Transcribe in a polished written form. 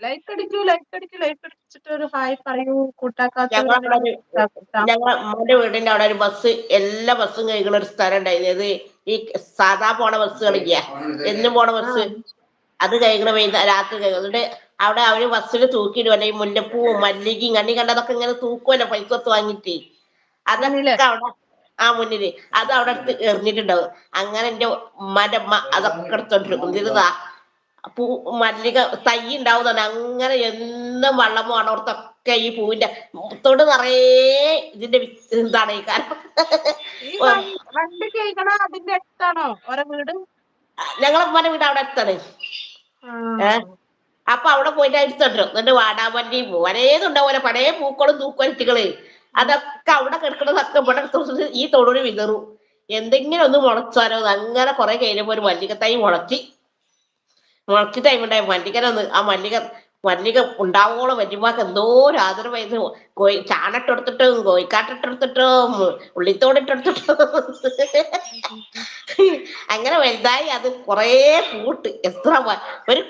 Like അടിക്കൂ, like അടിക്കൂ, like അടിച്ചിട്ട് ഒരു hi പറയൂ. ഞങ്ങളവിടെ കൂട്ടാക്കാത്തവരുണ്ടെങ്കിൽ കൂട്ടാക്കും ട്ടാ. ഞങ്ങളെ ഉമ്മാന്റെ വീടിന്റെ അവിടെ ഒരു ബസ് എല്ലാ ബസ്സും കഴിക്കണ ഒരു സ്ഥലം ഉണ്ടായിരുന്നു. അത് ഈ സാധാ പോണ ബസ്സുകളില്ല, എന്നും പോണ ബസ്. ആഹ്. അത് കഴിക്കണ രാത്രി കഴിക്കും. എന്നിട്ട് അവിടെ അവര് ബസ്സിൽ തൂക്കിയിടുവല്ലേ ഈ മുല്ലപ്പൂവും മല്ലികയും കണ്ണി കണ്ടതൊക്കെ ഇങ്ങനെ തൂക്കുമല്ലോ പൈസ കൊടുത്ത് വാങ്ങിയിട്ട്. മുന്നില്. അതൊക്കെ അവിടെ ആ മുന്നില് അത് അവിടെ എടുത്ത് എറിഞ്ഞിട്ടുണ്ടാവും. അങ്ങനെ എന്റെ ഉമ്മാന്റെ അമ്മ അതൊക്കെ എടുത്തോണ്ടിരിക്കും. ഇതിരുതാ പൂ മല്ലിക തൈ ഉണ്ടാവും തന്നെ. അങ്ങനെ എന്നും വെള്ളം പോണോടത്തൊക്കെ ഈ പൂവിന്റെ തൊട് നിറയെ ഇതിന്റെ എന്താണ് ഈ കാരണം ഈ വണ്ടി കേൾക്കണ അതിന്റെ അടുത്താണോ ഓരോ വീട്? ഞങ്ങളെ ഉമ്മാന്റെ വീട് അവിടെ അടുത്താണ്. ആഹ്. അപ്പൊ അവിടെ പോയിട്ട് എടുത്തോണ്ടിരും. എന്നിട്ട് വാടാമല്ലി പലതുണ്ടാവും, പഴയ പൂക്കളും തൂക്കുവരട്ടികള്. അതൊക്കെ അവിടെ കിടക്കണതൊക്കെ ഇവിടെ എടുത്ത് ഈ തൊടില് വിതറും. എന്തെങ്കിലും ഒന്ന് മുളച്ചാലോ. അങ്ങനെ കുറെ കഴിഞ്ഞപ്പോ ഒരു മല്ലിക തൈ മുളച്ച് ടൈമുണ്ടായി മല്ലിക ഉണ്ടാവോളം വല്യമ്മക്ക് എന്തോ ഒരു ആദരവായിരുന്നു. ചാണട്ടൊടുത്തിട്ടും കോഴിക്കാട്ടിട്ടെടുത്തിട്ടും ഉള്ളിത്തോടിട്ടെടുത്തിട്ടും അങ്ങനെ വലുതായി. അത് കൊറേ പൂട്ട് എത്ര ഒരു